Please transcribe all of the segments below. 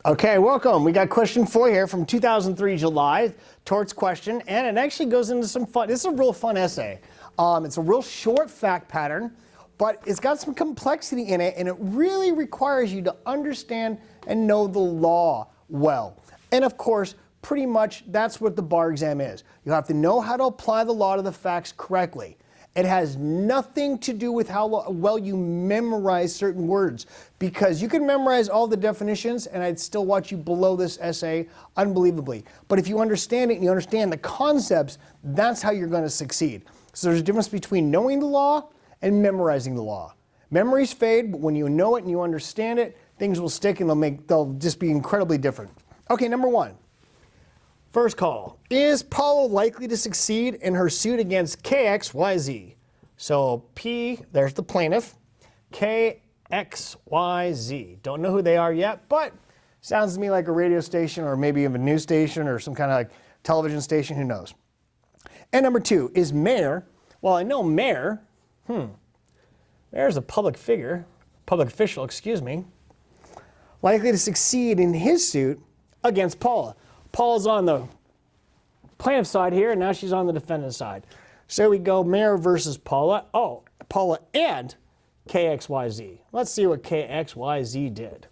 Okay, welcome. We got question 4 here from 2003 July, Torts question, and it actually goes into some fun. This is a real fun essay. It's a real short fact pattern, but it's got some complexity in it, and it really requires you to understand and know the law well. And of course, pretty much that's what the bar exam is. You have to know how to apply the law to the facts correctly. It has nothing to do with how well you memorize certain words, because you can memorize all the definitions and I'd still watch you blow this essay unbelievably. But if you understand it and you understand the concepts, that's how you're going to succeed. So there's a difference between knowing the law and memorizing the law. Memories fade, but when you know it and you understand it, things will stick and they'll just be incredibly different. Okay, number 1. First call. Is Paula likely to succeed in her suit against KXYZ? So P, there's the plaintiff, KXYZ. Don't know who they are yet, but sounds to me like a radio station or maybe even a news station or some kind of like television station, who knows. And number 2, is Mayor, well, I know Mayor, Mayor's a public official, excuse me, likely to succeed in his suit against Paula. Paula's on the plaintiff side here, and now she's on the defendant side. So we go Mayor versus Paula. Oh, Paula and KXYZ. Let's see what KXYZ did.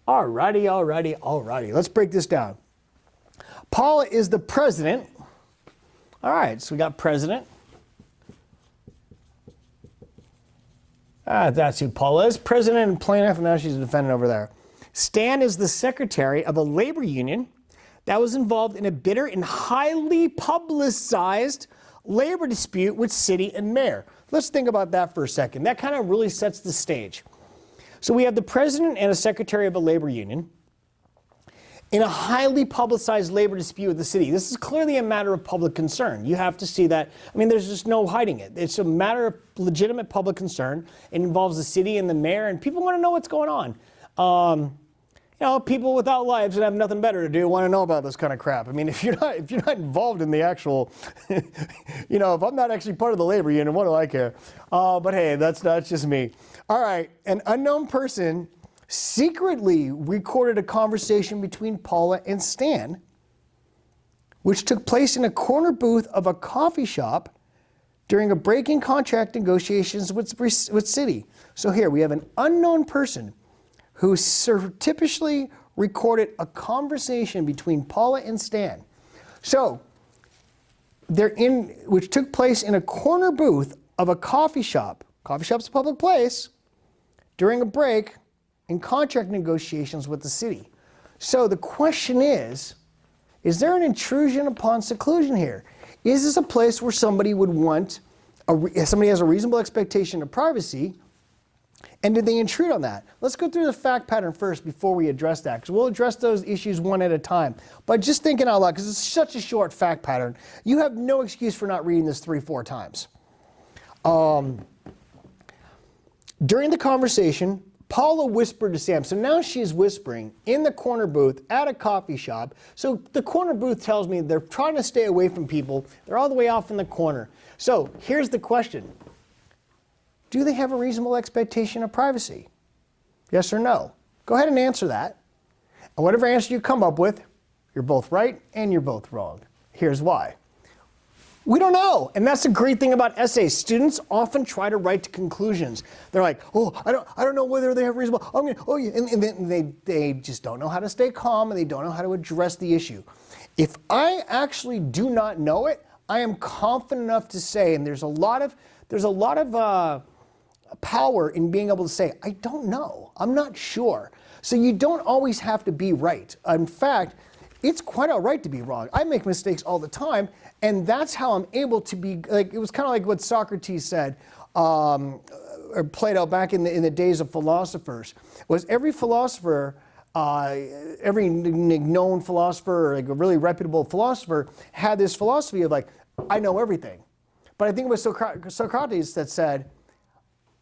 Alrighty. Let's break this down. Paula is the president. All right, so we got president. That's who Paula is. President and plaintiff, and now she's a defendant over there. Stan is the secretary of a labor union that was involved in a bitter and highly publicized labor dispute with city and mayor. Let's think about that for a second. That kind of really sets the stage. So we have the president and a secretary of a labor union in a highly publicized labor dispute with the city. This is clearly a matter of public concern. You have to see that. I mean, there's just no hiding it. It's a matter of legitimate public concern. It involves the city and the mayor, and people want to know what's going on. People without lives and have nothing better to do want to know about this kind of crap. I mean, if you're not involved in the actual, if I'm not actually part of the labor union, what do I care? But hey, that's just me. All right, an unknown person secretly recorded a conversation between Paula and Stan, which took place in a corner booth of a coffee shop during a break in contract negotiations with city. So here we have an unknown person who surreptitiously recorded a conversation between Paula and Stan. So, which took place in a corner booth of a coffee shop. Coffee shop's a public place, during a break in contract negotiations with the city. So the question is there an intrusion upon seclusion here? Is this a place where somebody would want, somebody has a reasonable expectation of privacy, and did they intrude on that? Let's go through the fact pattern first before we address that, because we'll address those issues one at a time. But just thinking out loud, because it's such a short fact pattern, you have no excuse for not reading this 3-4 times. During the conversation, Paula whispered to Sam. So now she's whispering in the corner booth at a coffee shop. So the corner booth tells me they're trying to stay away from people. They're all the way off in the corner. So here's the question. Do they have a reasonable expectation of privacy? Yes or no? Go ahead and answer that. And whatever answer you come up with, you're both right and you're both wrong. Here's why. We don't know. And that's the great thing about essays. Students often try to write to conclusions. They're like, I don't know whether they have reasonable, and then they just don't know how to stay calm and they don't know how to address the issue. If I actually do not know it, I am confident enough to say, and there's a lot of power in being able to say, I don't know, I'm not sure. So you don't always have to be right. In fact, it's quite all right to be wrong. I make mistakes all the time, and that's how I'm able to be, like, it was kind of like what Socrates said, or Plato back in the days of philosophers, was every philosopher, every known philosopher, or like a really reputable philosopher, had this philosophy of like, I know everything. But I think it was Socrates that said,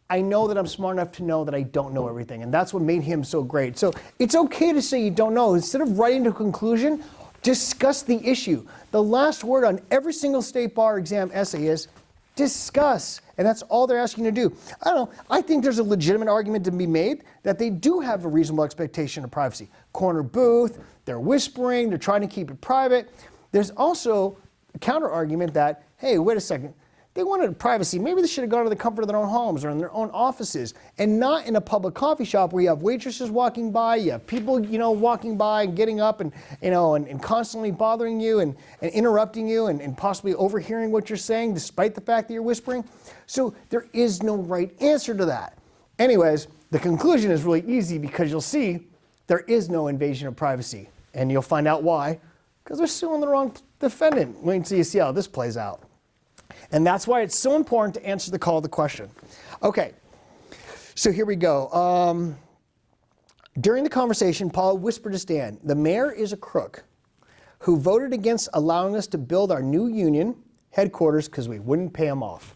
I know that I'm smart enough to know that I don't know everything. And that's what made him so great. So it's okay to say you don't know. Instead of writing to a conclusion, discuss the issue. The last word on every single state bar exam essay is discuss. And that's all they're asking you to do. I don't know. I think there's a legitimate argument to be made that they do have a reasonable expectation of privacy. Corner booth, they're whispering, they're trying to keep it private. There's also a counter argument that, hey, wait a second. They wanted privacy. Maybe they should have gone to the comfort of their own homes or in their own offices and not in a public coffee shop where you have waitresses walking by, you have people, walking by and getting up and constantly bothering you and interrupting you and possibly overhearing what you're saying despite the fact that you're whispering. So there is no right answer to that. Anyways, the conclusion is really easy because you'll see there is no invasion of privacy. And you'll find out why. Because they're suing the wrong defendant. Wait until you see how this plays out. And that's why it's so important to answer the call to question. Okay, so here we go. During the conversation, Paul whispered to Stan, "The mayor is a crook who voted against allowing us to build our new union headquarters because we wouldn't pay him off."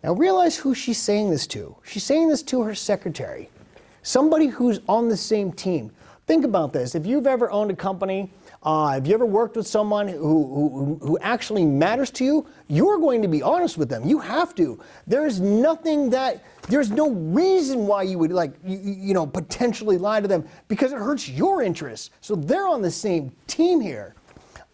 Now realize who she's saying this to. She's saying this to her secretary, somebody who's on the same team. Think about this. If you've ever owned a company, if you ever worked with someone who actually matters to you, you're going to be honest with them. You have to. There's no reason why you would potentially lie to them because it hurts your interests. So they're on the same team here.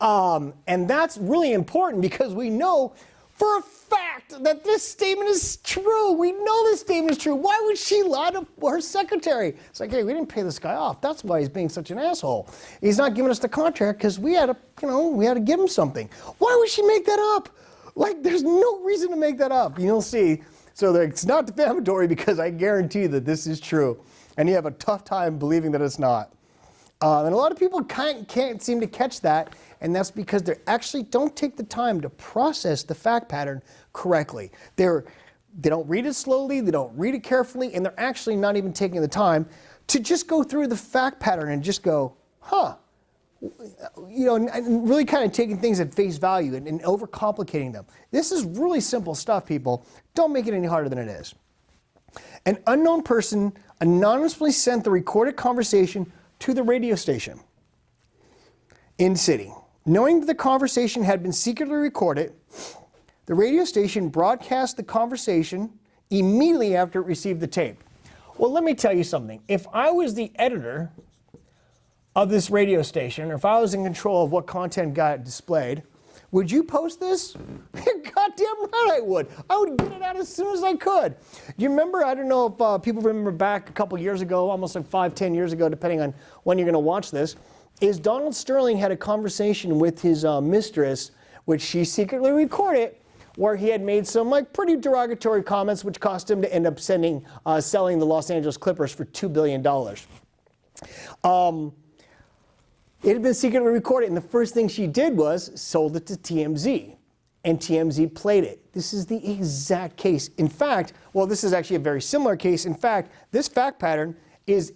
And that's really important because we know for a fact that this statement is true. We know this statement is true. Why would she lie to her secretary? It's like, hey, we didn't pay this guy off. That's why he's being such an asshole. He's not giving us the contract because we had to give him something. Why would she make that up? Like, there's no reason to make that up. You'll see. So it's not defamatory because I guarantee that this is true. And you have a tough time believing that it's not. And a lot of people can't seem to catch that. And that's because they actually don't take the time to process the fact pattern correctly. They don't read it slowly, they don't read it carefully, and they're actually not even taking the time to just go through the fact pattern and just go, and really kind of taking things at face value and overcomplicating them. This is really simple stuff, people. Don't make it any harder than it is. An unknown person anonymously sent the recorded conversation to the radio station in city. Knowing that the conversation had been secretly recorded, the radio station broadcast the conversation immediately after it received the tape. Well, let me tell you something. If I was the editor of this radio station, or if I was in control of what content got displayed, would you post this? You're goddamn right I would. I would get it out as soon as I could. You remember, I don't know if people remember back a couple years ago, almost like 5-10 years ago, depending on when you're going to watch this, is Donald Sterling had a conversation with his mistress, which she secretly recorded, where he had made some pretty derogatory comments, which cost him to end up selling the Los Angeles Clippers for $2 billion. It had been secretly recorded, and the first thing she did was sold it to TMZ, and TMZ played it. This is the exact case. In fact, this is actually a very similar case. In fact, this fact pattern is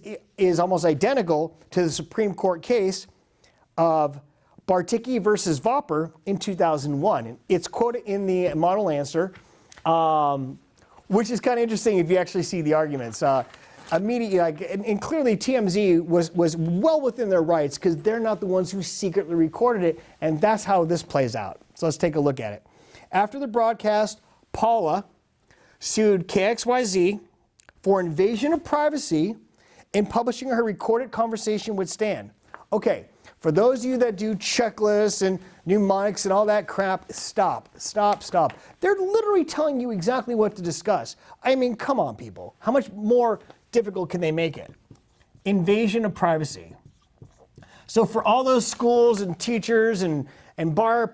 almost identical to the Supreme Court case of Bartycki versus Vopper in 2001. And it's quoted in the model answer, which is kind of interesting if you actually see the arguments. Immediately, and clearly TMZ was well within their rights because they're not the ones who secretly recorded it, and that's how this plays out. So let's take a look at it. After the broadcast, Paula sued KXYZ for invasion of privacy in publishing her recorded conversation with Stan. Okay, for those of you that do checklists and mnemonics and all that crap, stop. They're literally telling you exactly what to discuss. I mean, come on, people. How much more difficult can they make it? Invasion of privacy. So for all those schools and teachers and bar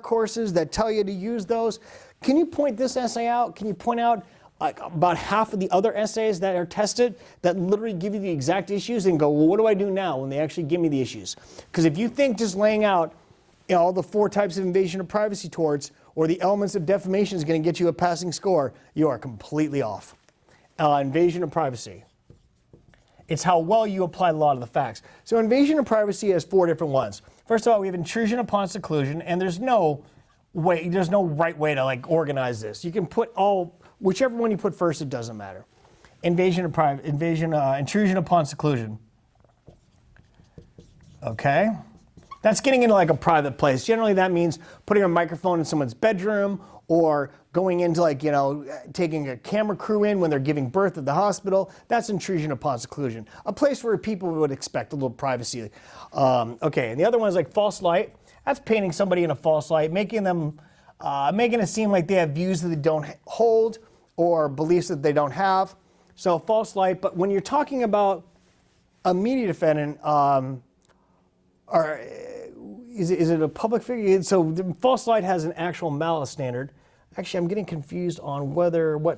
courses that tell you to use those, can you point this essay out? Can you point out about half of the other essays that are tested that literally give you the exact issues and go, well, what do I do now when they actually give me the issues? Because if you think just laying out all the 4 types of invasion of privacy torts or the elements of defamation is going to get you a passing score, you are completely off. Invasion of privacy. It's how well you apply a lot of the facts. So invasion of privacy has 4 different ones. First of all, we have intrusion upon seclusion, and there's no right way to organize this. You can put whichever one you put first, it doesn't matter. Intrusion upon seclusion. Okay. That's getting into like a private place. Generally, that means putting a microphone in someone's bedroom or going into like, taking a camera crew in when they're giving birth at the hospital. That's intrusion upon seclusion. A place where people would expect a little privacy. Okay, and the other one is like false light. That's painting somebody in a false light, making it seem like they have views that they don't hold or beliefs that they don't have. So false light, but when you're talking about a media defendant, is it a public figure? So false light has an actual malice standard. Actually, I'm getting confused on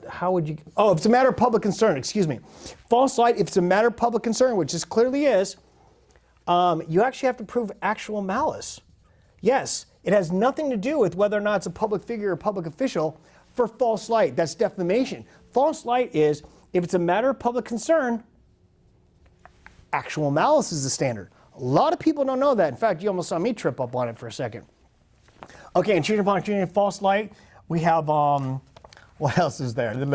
how would you, if it's a matter of public concern, excuse me. False light, if it's a matter of public concern, which this clearly is, you actually have to prove actual malice. Yes, it has nothing to do with whether or not it's a public figure or public official for false light. That's defamation. False light is, if it's a matter of public concern, actual malice is the standard. A lot of people don't know that. In fact, you almost saw me trip up on it for a second. Okay, intrusion upon seclusion, false light. We have, what else is there? Now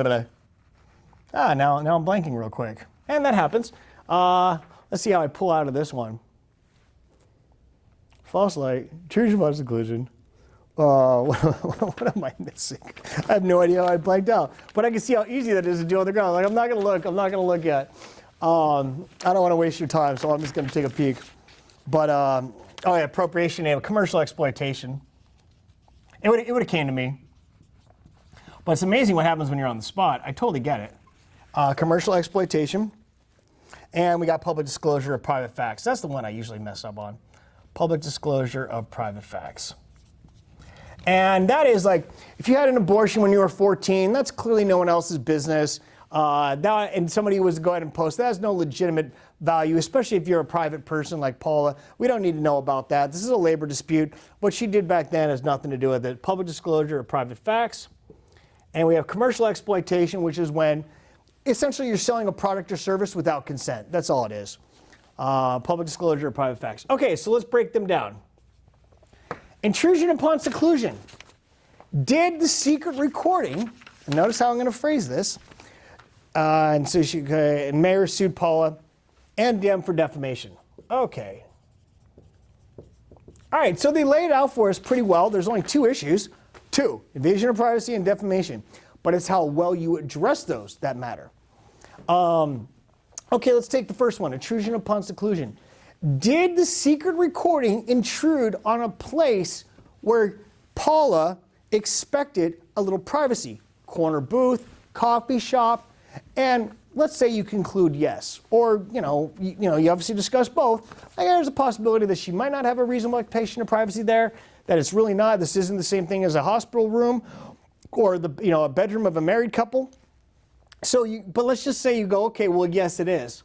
I'm blanking real quick. And that happens. Let's see how I pull out of this one. False light, intrusion upon seclusion. What am I missing? I have no idea how I blanked out. But I can see how easy that is to do on the ground. Like, I'm not going to look yet. I don't want to waste your time, so I'm just going to take a peek. But, appropriation and commercial exploitation. It would have came to me. But it's amazing what happens when you're on the spot. I totally get it. Commercial exploitation. And we got public disclosure of private facts. That's the one I usually mess up on. Public disclosure of private facts. And that is like, if you had an abortion when you were 14, that's clearly no one else's business. And somebody was to go ahead and post, that has no legitimate value, especially if you're a private person like Paula. We don't need to know about that. This is a labor dispute. What she did back then has nothing to do with it. Public disclosure of private facts. And we have commercial exploitation, which is when essentially you're selling a product or service without consent. That's all it is. Public disclosure of private facts. Okay, so let's break them down. Intrusion upon seclusion. Did the secret recording, and notice how I'm going to phrase this, and so Mayor sued Paula and Dem for defamation. Okay. All right, so they laid it out for us pretty well. There's only two issues. Two, invasion of privacy and defamation. But it's how well you address those that matter. Okay, let's take the first one, intrusion upon seclusion. Did the secret recording intrude on a place where Paula expected a little privacy? Corner booth, coffee shop, and let's say you conclude yes. Or, you obviously discuss both. There's a possibility that she might not have a reasonable expectation of privacy there, that it's really not. This isn't the same thing as a hospital room or a bedroom of a married couple. But let's just say you go, okay, well, yes, it is.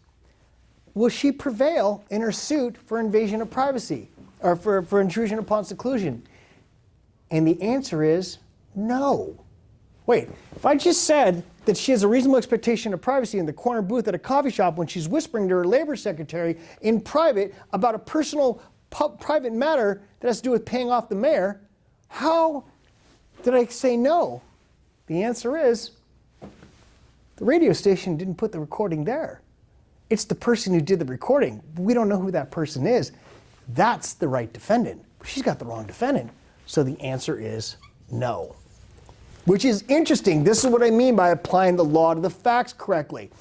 Will she prevail in her suit for invasion of privacy or for intrusion upon seclusion? And the answer is no. Wait, if I just said that she has a reasonable expectation of privacy in the corner booth at a coffee shop when she's whispering to her labor secretary in private about a personal private matter that has to do with paying off the mayor, how did I say no? The answer is the radio station didn't put the recording there. It's the person who did the recording. We don't know who that person is. That's the right defendant. She's got the wrong defendant. So the answer is no. Which is interesting. This is what I mean by applying the law to the facts correctly.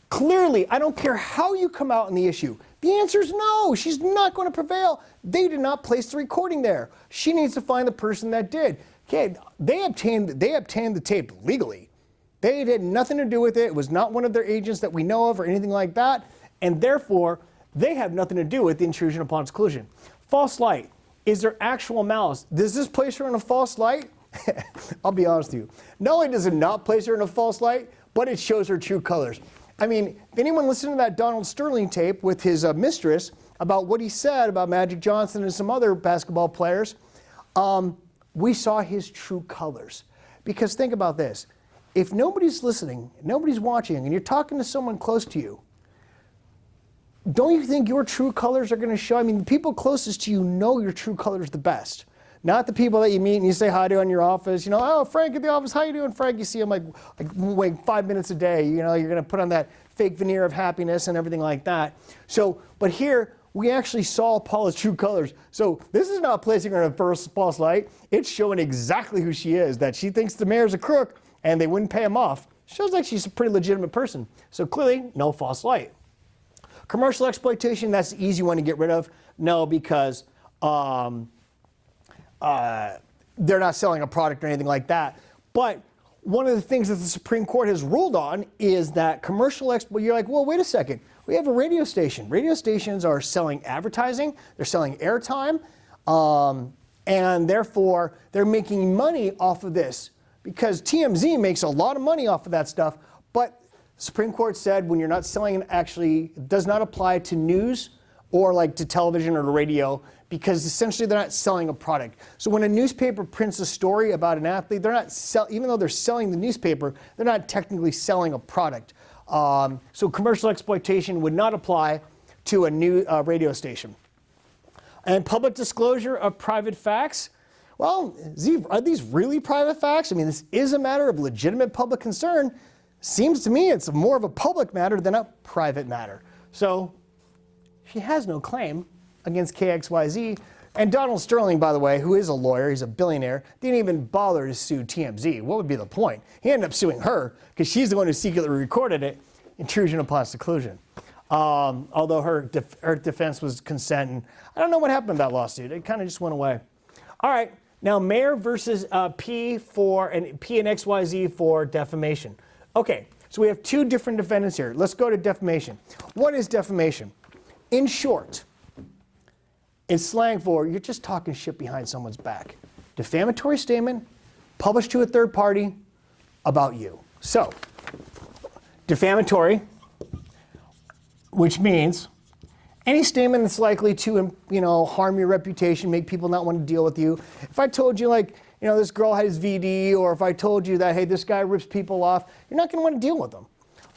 Clearly, I don't care how you come out on the issue. The answer is no. She's not going to prevail. They did not place the recording there. She needs to find the person that did. Okay, they obtained the tape legally. They had nothing to do with it. It was not one of their agents that we know of or anything like that. And therefore, they have nothing to do with the intrusion upon seclusion. False light. Is there actual malice? Does this place her in a false light? I'll be honest with you. Not only does it not place her in a false light, but it shows her true colors. I mean, if anyone listened to that Donald Sterling tape with his mistress about what he said about Magic Johnson and some other basketball players, we saw his true colors. Because think about this. If nobody's listening, nobody's watching, and you're talking to someone close to you, don't you think your true colors are going to show? I mean, the people closest to you know your true colors the best. Not the people that you meet and you say hi to in your office. Oh, Frank at the office, how you doing, Frank? You see him like 5 minutes a day. You're going to put on that fake veneer of happiness and everything like that. So, but here, we actually saw Paula's true colors. So this is not placing her in a false light. It's showing exactly who she is, that she thinks the mayor's a crook and they wouldn't pay him off. Shows like she's a pretty legitimate person. So clearly, no false light. Commercial exploitation, that's the easy one to get rid of. No, because they're not selling a product or anything like that. But one of the things that the Supreme Court has ruled on is that commercial you're like, well, wait a second. We have a radio station. Radio stations are selling advertising. They're selling airtime. And therefore, they're making money off of this. Because TMZ makes a lot of money off of that stuff. But the Supreme Court said when you're not selling it, actually it does not apply to news or like to television or to radio, because essentially they're not selling a product. So when a newspaper prints a story about an athlete, they're not even though they're selling the newspaper, they're not technically selling a product. So commercial exploitation would not apply to a new radio station. And public disclosure of private facts. Well, are these really private facts? I mean, this is a matter of legitimate public concern. Seems to me it's more of a public matter than a private matter. So she has no claim against KXYZ. And Donald Sterling, by the way, who is a lawyer, he's a billionaire, didn't even bother to sue TMZ. What would be the point? He ended up suing her because she's the one who secretly recorded it. Intrusion upon seclusion. Although her defense was consent. And I don't know what happened to that lawsuit. It kind of just went away. All right. Now, Mayor versus P and XYZ for defamation. Okay. So we have two different defendants here. Let's go to defamation. What is defamation? In short, it's slang for you're just talking shit behind someone's back. Defamatory statement published to a third party about you. So, defamatory, which means any statement that's likely to, harm your reputation, make people not want to deal with you. If I told you, this girl has VD, or if I told you that, hey, this guy rips people off, you're not going to want to deal with them.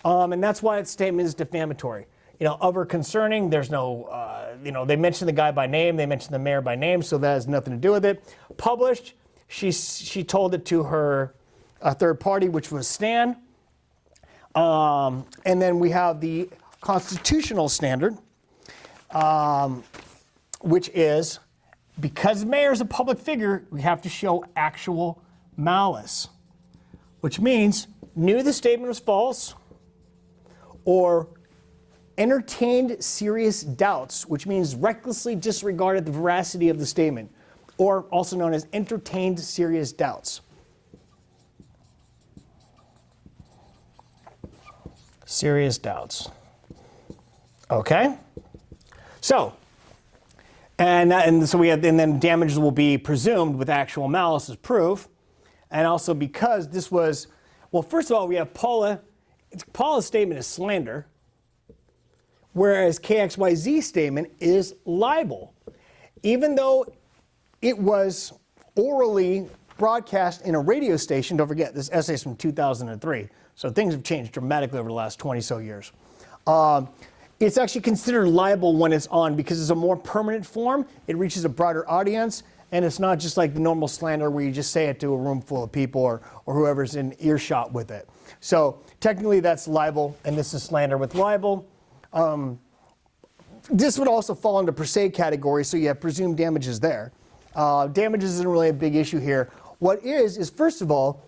And that's why that statement is defamatory. Of or concerning, there's no, they mention the guy by name, they mention the mayor by name, so that has nothing to do with it. Published, she told it to her third party, which was Stan. And then we have the constitutional standard, which is, because the mayor is a public figure, we have to show actual malice, which means knew the statement was false or entertained serious doubts, which means recklessly disregarded the veracity of the statement, or also known as entertained serious doubts. Serious doubts. Okay? So, and so we have, and then damages will be presumed with actual malice as proof. And also because this was, well, first of all, we have Paula's statement is slander, whereas KXYZ's statement is libel. Even though it was orally broadcast in a radio station, don't forget, this essay is from 2003, so things have changed dramatically over the last 20 so years. It's actually considered libel when it's on because it's a more permanent form, it reaches a broader audience, and it's not just like the normal slander where you just say it to a room full of people or whoever's in earshot with it. So technically that's libel, and this is slander with libel. This would also fall into per se category, so you have presumed damages there. Damages isn't really a big issue here. What is first of all,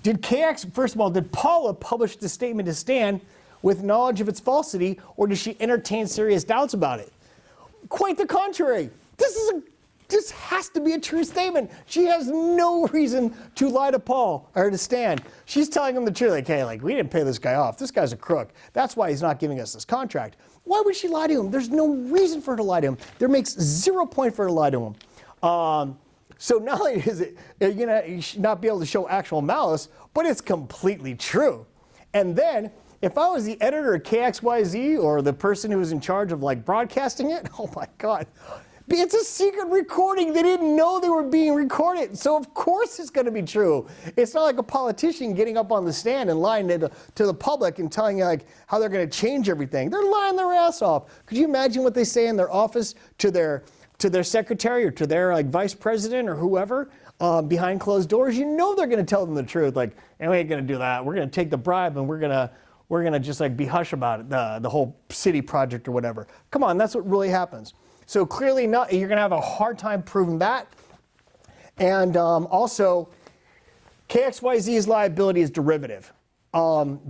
did Paula publish the statement to Stan with knowledge of its falsity, or did she entertain serious doubts about it? Quite the contrary. This has to be a true statement. She has no reason to lie to Paul or to Stan. She's telling him the truth, like, hey, we didn't pay this guy off. This guy's a crook. That's why he's not giving us this contract. Why would she lie to him? There's no reason for her to lie to him. There makes 0 point for her to lie to him. So not only is it, you should not be able to show actual malice, but it's completely true. And then, if I was the editor of KXYZ or the person who was in charge of broadcasting it, oh my God. It's a secret recording. They didn't know they were being recorded. So of course it's going to be true. It's not like a politician getting up on the stand and lying to the public and telling you how they're going to change everything. They're lying their ass off. Could you imagine what they say in their office to their secretary or to their vice president or whoever behind closed doors? You know they're going to tell them the truth. And we ain't going to do that. We're going to take the bribe and we're going we're going to just like be hush about it, the whole city project or whatever. Come on, that's what really happens. So clearly not, you're going to have a hard time proving that. And also, KXYZ's liability is derivative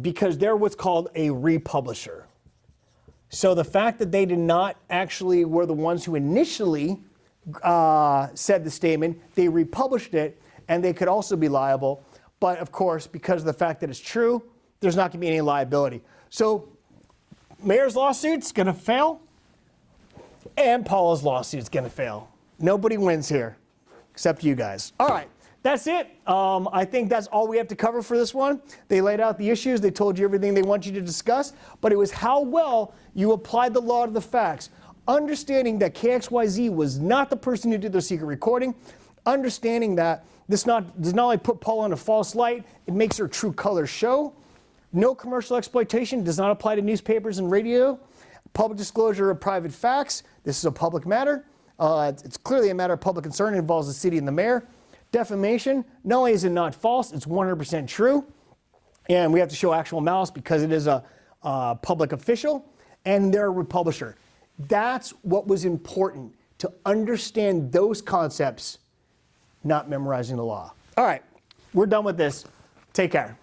because they're what's called a republisher. So the fact that they did not actually were the ones who initially said the statement, they republished it, and they could also be liable. But of course, because of the fact that it's true, there's not going to be any liability. So Mayor's lawsuit's going to fail, and Paula's lawsuit's going to fail. Nobody wins here, except you guys. All right. That's it. I think that's all we have to cover for this one. They laid out the issues. They told you everything they want you to discuss. But it was how well you applied the law to the facts. Understanding that KXYZ was not the person who did the secret recording. Understanding that this does not only put Paula in a false light, it makes her true colors show. No commercial exploitation does not apply to newspapers and radio. Public disclosure of private facts. This is a public matter. It's clearly a matter of public concern. It involves the city and the mayor. Defamation, not only is it not false, it's 100% true. And we have to show actual malice because it is a public official and they're a republisher. That's what was important, to understand those concepts, not memorizing the law. All right, we're done with this. Take care.